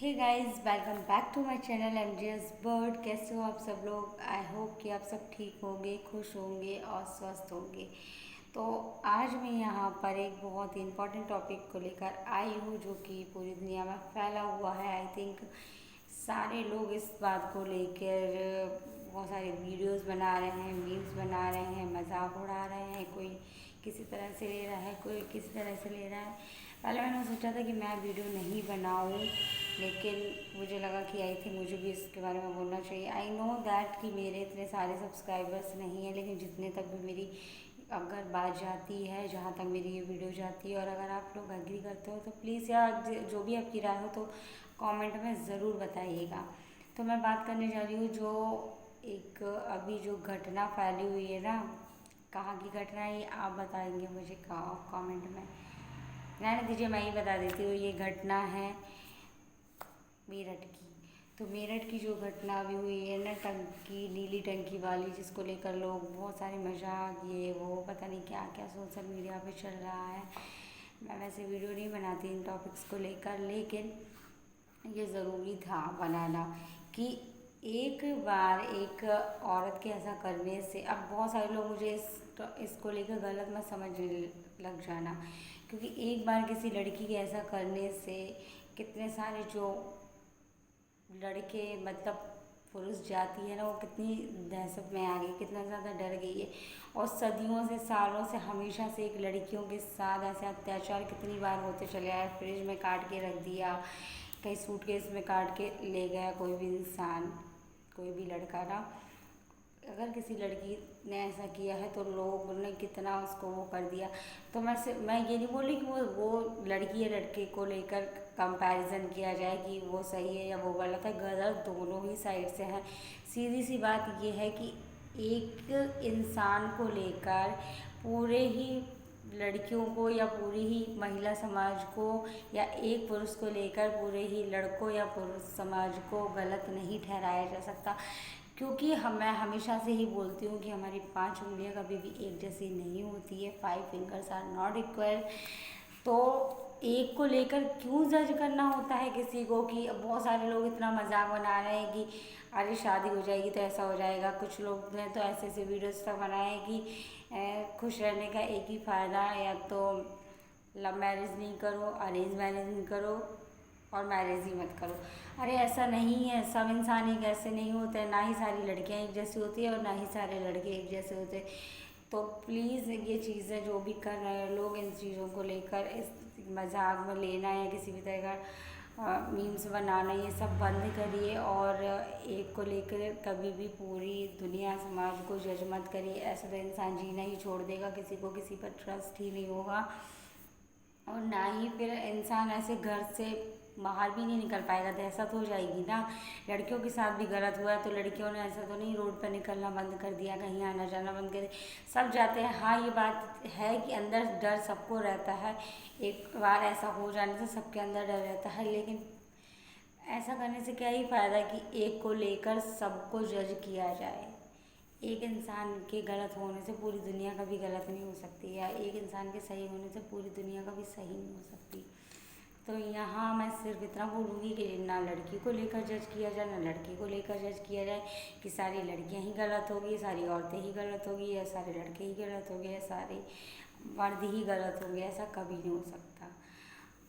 Hey guys, welcome back to my channel MGS bird. कैसे हो आप सब लोग? आई होप कि आप सब ठीक होंगे, खुश होंगे और स्वस्थ होंगे। तो आज मैं यहाँ पर एक बहुत ही इम्पोर्टेंट टॉपिक को लेकर आई हूँ जो कि पूरी दुनिया में फैला हुआ है। आई थिंक सारे लोग इस बात को लेकर बहुत सारे वीडियोस बना रहे हैं, मीम्स बना रहे हैं, मजाक उड़ा रहे हैं। कोई किसी तरह से ले रहा है, कोई किसी तरह से ले रहा है। पहले मैंने सोचा था कि मैं वीडियो नहीं बनाऊं, लेकिन मुझे लगा कि आई थिंक मुझे भी इसके बारे में बोलना चाहिए। आई नो दैट कि मेरे इतने सारे सब्सक्राइबर्स नहीं हैं, लेकिन जितने तक भी मेरी अगर बात जाती है, जहाँ तक मेरी ये वीडियो जाती है, और अगर आप लोग एग्री करते हो तो प्लीज़, या जो भी आपकी राय हो तो कमेंट में ज़रूर बताइएगा। तो मैं बात करने जा रही हूँ जो एक अभी जो घटना फैली हुई है ना, कहाँ की घटना है ये आप बताएंगे मुझे कमेंट में। रहने दीजिए, मैं ही बता देती हूँ। ये घटना है मेरठ की। तो मेरठ की जो घटना अभी हुई है ना, टंकी, नीली टंकी वाली, जिसको लेकर लोग बहुत सारे मजाक, ये वो पता नहीं क्या क्या सोशल मीडिया पे चल रहा है। मैं वैसे वीडियो नहीं बनाती इन टॉपिक्स को लेकर, लेकिन ये ज़रूरी था बनाना कि एक बार एक औरत के ऐसा करने से, अब बहुत सारे लोग मुझे इसको लेकर गलत मत समझने लग जाना, क्योंकि एक बार किसी लड़की के ऐसा करने से कितने सारे जो लड़के, मतलब पुरुष जाति है ना, वो कितनी दहशत में आ गई, कितना ज़्यादा डर गई है। और सदियों से, सालों से, हमेशा से एक लड़कियों के साथ ऐसे अत्याचार कितनी बार होते चले आए। फ्रिज में काट के रख दिया, कहीं सूटकेस में काट के ले गया कोई भी इंसान, कोई भी लड़का ना। अगर किसी लड़की ने ऐसा किया है तो लोगों ने कितना उसको वो कर दिया। तो मैं ये नहीं बोल रही कि वो लड़की या लड़के को लेकर कंपैरिजन किया जाए कि वो सही है या वो गलत है। गलत दोनों ही साइड से हैं। सीधी सी बात ये है कि एक इंसान को लेकर पूरे ही लड़कियों को या पूरी ही महिला समाज को, या एक पुरुष को लेकर पूरे ही लड़कों या पुरुष समाज को गलत नहीं ठहराया जा सकता। क्योंकि मैं हमेशा से ही बोलती हूँ कि हमारी 5 उंगलियाँ कभी भी एक जैसी नहीं होती है। 5 फिंगर्स आर नॉट इक्वल। तो एक को लेकर क्यों जज करना होता है किसी को? कि बहुत सारे लोग इतना मजाक बना रहे हैं कि अरे शादी हो जाएगी तो ऐसा हो जाएगा। कुछ लोग ने तो ऐसे ऐसे वीडियोस तक बनाए हैं कि खुश रहने का एक ही फ़ायदा, या तो लव मैरिज नहीं करो, अरेंज मैरिज नहीं करो, और मैरिज ही मत करो। अरे ऐसा नहीं है, सब इंसान एक जैसे नहीं होते, ना ही सारी लड़कियां एक जैसी होती है और ना ही सारे लड़के एक जैसे होते। तो प्लीज़ ये चीज़ें जो भी कर रहे हैं लोग, इन चीज़ों को लेकर इस मजाक में लेना या किसी भी तरह का मीम्स बनाना, ये सब बंद करिए। और एक को लेकर कभी भी पूरी दुनिया समाज को जज मत करिए। ऐसे तो इंसान जीना ही छोड़ देगा, किसी को किसी पर ट्रस्ट ही नहीं होगा, और ना ही फिर इंसान ऐसे घर से बाहर भी नहीं निकल पाएगा। दहशत हो जाएगी ना। लड़कियों के साथ भी गलत हुआ है तो लड़कियों ने ऐसा तो नहीं रोड पर निकलना बंद कर दिया, कहीं आना जाना बंद कर दिया, सब जाते हैं। हाँ, ये बात है कि अंदर डर सबको रहता है, एक बार ऐसा हो जाने से सबके अंदर डर रहता है। लेकिन ऐसा करने से क्या ही फ़ायदा कि एक को लेकर सबको जज किया जाए। एक इंसान के गलत होने से पूरी दुनिया कभी गलत नहीं हो सकती, या एक इंसान के सही होने से पूरी दुनिया कभी सही नहीं हो सकती। तो यहाँ मैं सिर्फ इतना बोलूँगी कि ना लड़की को लेकर जज किया जाए, ना लड़के को लेकर जज किया जाए कि सारी लड़कियाँ ही गलत होगी, सारी औरतें ही गलत होगी, या सारे लड़के ही गलत हो गए, या सारे मर्द ही गलत होंगे। ऐसा कभी नहीं हो सकता।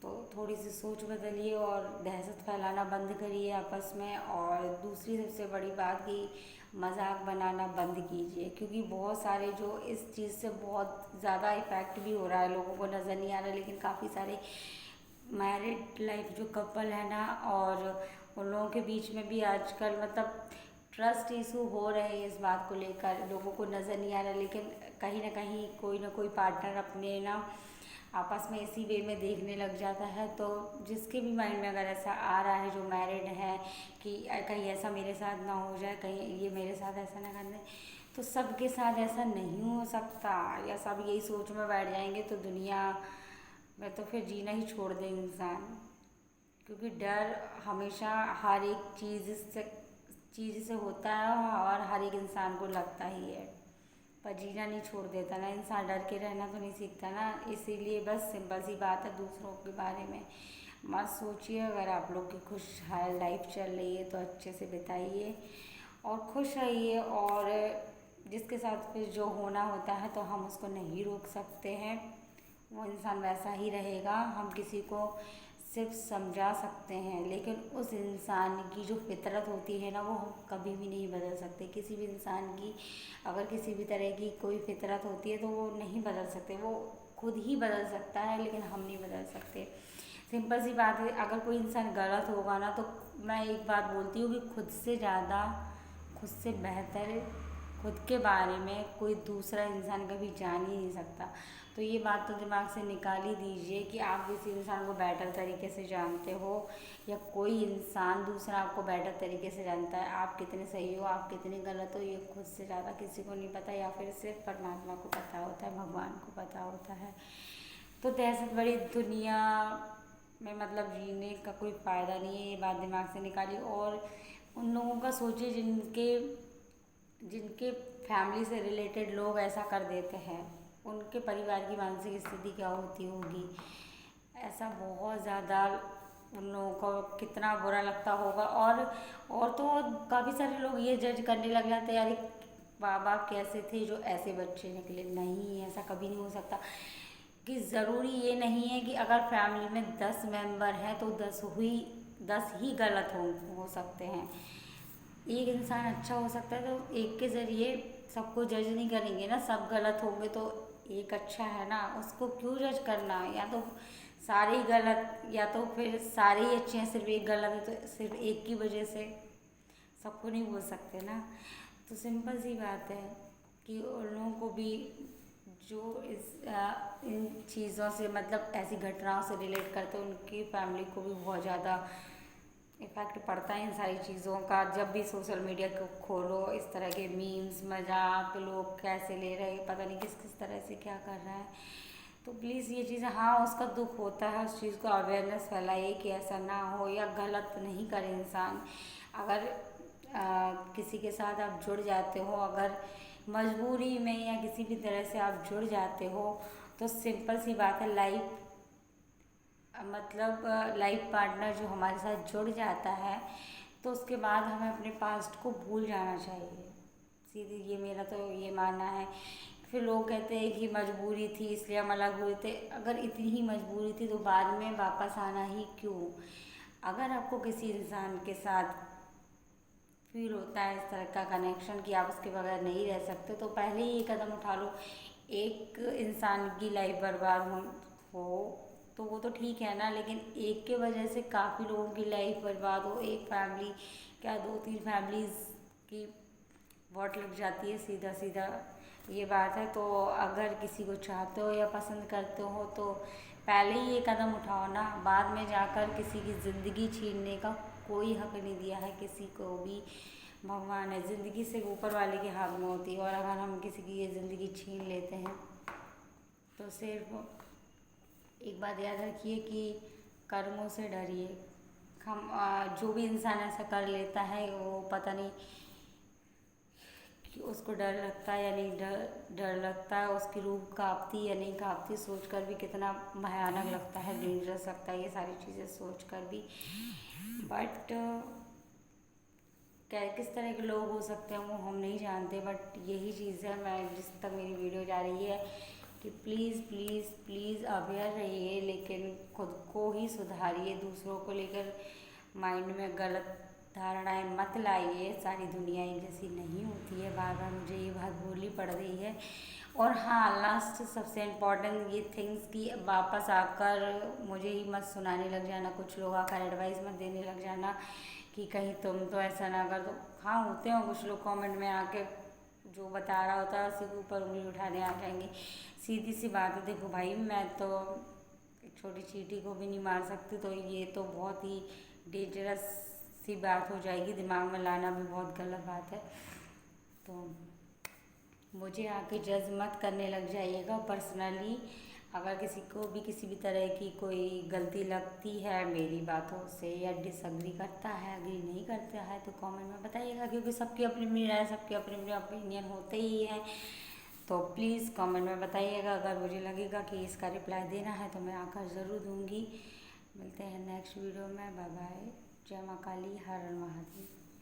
तो थोड़ी सी सोच बदलिए और दहशत फैलाना बंद करिए आपस में। और दूसरी सबसे बड़ी बात कि मजाक बनाना बंद कीजिए, क्योंकि बहुत सारे जो इस चीज़ से बहुत ज़्यादा इफ़ेक्ट भी हो रहा है, लोगों को नज़र नहीं आ रहा, लेकिन काफ़ी सारे मैरिड लाइफ जो कपल है ना, और उन लोगों के बीच में भी आजकल मतलब ट्रस्ट इशू हो रहे हैं। इस बात को लेकर लोगों को नज़र नहीं आ रहा, लेकिन कहीं ना कोई पार्टनर अपने ना आपस में इसी वे में देखने लग जाता है। तो जिसके भी माइंड में अगर ऐसा आ रहा है, जो मैरिड है, कि कहीं ऐसा मेरे साथ ना हो जाए, कहीं ये मेरे साथ ऐसा ना कर दे, तो सबके साथ ऐसा नहीं हो सकता। या सब यही सोच में बैठ जाएंगे तो दुनिया में तो फिर जीना ही छोड़ दे इंसान। क्योंकि डर हमेशा हर एक चीज़ से होता है, और हर एक इंसान को लगता ही है, पर जीना नहीं छोड़ देता ना इंसान। डर के रहना तो नहीं सीखता ना। इसीलिए बस सिंपल सी बात है, दूसरों के बारे में मत सोचिए। अगर आप लोग की खुशहाल लाइफ चल रही है तो अच्छे से बिताइए और खुश रहिए। और जिसके साथ फिर जो होना होता है तो हम उसको नहीं रोक सकते हैं, वो इंसान वैसा ही रहेगा। हम किसी को सिर्फ समझा सकते हैं, लेकिन उस इंसान की जो फितरत होती है ना, वो हम कभी भी नहीं बदल सकते। किसी भी इंसान की अगर किसी भी तरह की कोई फितरत होती है तो वो नहीं बदल सकते, वो खुद ही बदल सकता है, लेकिन हम नहीं बदल सकते। सिंपल सी बात है, अगर कोई इंसान गलत होगा ना तो मैं एक बात बोलती हूँ कि खुद से ज़्यादा, खुद से बेहतर खुद के बारे में कोई दूसरा इंसान कभी जान ही नहीं सकता। तो ये बात तो दिमाग से निकाल ही दीजिए कि आप किसी इंसान को बेटर तरीके से जानते हो या कोई इंसान दूसरा आपको बेटर तरीके से जानता है। आप कितने सही हो, आप कितने गलत हो, ये खुद से ज़्यादा किसी को नहीं पता, या फिर सिर्फ परमात्मा को पता होता है, भगवान को पता होता है। तो दहशत भरी दुनिया में मतलब जीने का कोई फ़ायदा नहीं है, ये बात दिमाग से निकालिए। और उन लोगों का सोचिए जिनके जिनके फैमिली से रिलेटेड लोग ऐसा कर देते हैं, उनके परिवार की मानसिक स्थिति क्या होती होगी। ऐसा बहुत ज़्यादा उन लोगों को कितना बुरा लगता होगा। और तो काफ़ी सारे लोग ये जज करने लग जाते हैं, यार माँ बाप कैसे थे जो ऐसे बच्चे निकले। नहीं, ऐसा कभी नहीं हो सकता। कि ज़रूरी ये नहीं है कि अगर फैमिली में 10 मेंबर हैं तो 10 ही गलत हो सकते हैं। एक इंसान अच्छा हो सकता है, तो एक के ज़रिए सबको जज नहीं करेंगे ना। सब गलत होंगे तो एक अच्छा है ना, उसको क्यों जज करना। या तो सारे ही गलत, या तो फिर सारे ही अच्छे हैं, सिर्फ एक गलत है तो सिर्फ एक की वजह से सबको नहीं बोल सकते ना। तो सिंपल सी बात है कि उन लोगों को भी जो इन चीज़ों से मतलब ऐसी घटनाओं से रिलेट करते हैं, उनकी फैमिली को भी बहुत ज़्यादा इफ़ेक्ट पड़ता है इन सारी चीज़ों का। जब भी सोशल मीडिया को खोलो, इस तरह के मीम्स, मजाक लोग कैसे ले रहे हैं, पता नहीं किस किस तरह से क्या कर रहा है। तो प्लीज़ ये चीज़, हाँ उसका दुख होता है, उस चीज़ को अवेयरनेस फैलाइए कि ऐसा ना हो, या गलत नहीं करे इंसान। अगर किसी के साथ आप जुड़ जाते हो, अगर मजबूरी में या किसी भी तरह से आप जुड़ जाते हो, तो सिंपल सी बात है, मतलब लाइफ पार्टनर जो हमारे साथ जुड़ जाता है तो उसके बाद हमें अपने पास्ट को भूल जाना चाहिए। सीधी ये मेरा तो ये मानना है। फिर लोग कहते हैं कि मजबूरी थी इसलिए हम अलग हुए थे। अगर इतनी ही मजबूरी थी तो बाद में वापस आना ही क्यों। अगर आपको किसी इंसान के साथ फील होता है इस तरह का कनेक्शन कि आप उसके बगैर नहीं रह सकते, तो पहले ही ये कदम उठा लो। एक इंसान की लाइफ बर्बाद हो तो वो तो ठीक है ना, लेकिन एक के वजह से काफ़ी लोगों की लाइफ बर्बाद हो, एक फैमिली क्या 2-3 फैमिलीज़ की वॉट लग जाती है, सीधा सीधा ये बात है। तो अगर किसी को चाहते हो या पसंद करते हो तो पहले ही ये कदम उठाओ ना, बाद में जाकर किसी की ज़िंदगी छीनने का कोई हक नहीं दिया है किसी को भी। भगवान है, ज़िंदगी से ऊपर वाले के हाथ में होती है, और अगर हम किसी की ये ज़िंदगी छीन लेते हैं तो सिर्फ एक बात याद रखिए कि कर्मों से डरिए। हम जो भी इंसान ऐसा कर लेता है वो पता नहीं कि उसको डर लगता है या नहीं डर लगता है, उसकी रूह कांपती या नहीं कांपती, सोचकर भी कितना भयानक लगता है, डेंजरस लगता है ये सारी चीज़ें सोचकर भी। बट क्या किस तरह के लोग हो सकते हैं वो हम नहीं जानते, बट यही चीज़ है, मैं जिस तक मेरी वीडियो जा रही है कि प्लीज़ प्लीज़ प्लीज़ अवेयर रहिए, लेकिन खुद को ही सुधारिए। दूसरों को लेकर माइंड में गलत धारणाएं मत लाइए। सारी दुनिया एक जैसी नहीं होती है, बार बार मुझे ये बात बोलनी पड़ रही है। और हाँ, लास्ट सबसे इम्पॉर्टेंट ये थिंग्स कि वापस आकर मुझे ही मत सुनाने लग जाना, कुछ लोग आकर एडवाइस मत देने लग जाना कि कहीं तुम तो ऐसा ना कर दो। हाँ, होते हो कुछ लोग कमेंट में आके जो बता रहा होता है उसी के ऊपर उंगली उठाने आ जाएंगे। सीधी सी बात है, देखो भाई, मैं तो एक छोटी चींटी को भी नहीं मार सकती, तो ये तो बहुत ही डेंजरस सी बात हो जाएगी, दिमाग में लाना भी बहुत गलत बात है। तो मुझे आके जज मत करने लग जाइएगा पर्सनली। अगर किसी को भी किसी भी तरह की कोई गलती लगती है मेरी बातों से, या डिसअग्री करता है, अग्री नहीं करता है, तो कमेंट में बताइएगा, क्योंकि सबकी अपनी अपनी राय, सबके अपने अपने ओपिनियन होते ही हैं। तो प्लीज़ कमेंट में बताइएगा। अगर मुझे लगेगा कि इसका रिप्लाई देना है तो मैं आकर ज़रूर दूँगी। मिलते हैं नेक्स्ट वीडियो में। Bye bye. जय माँ काली, हर हर महादेव।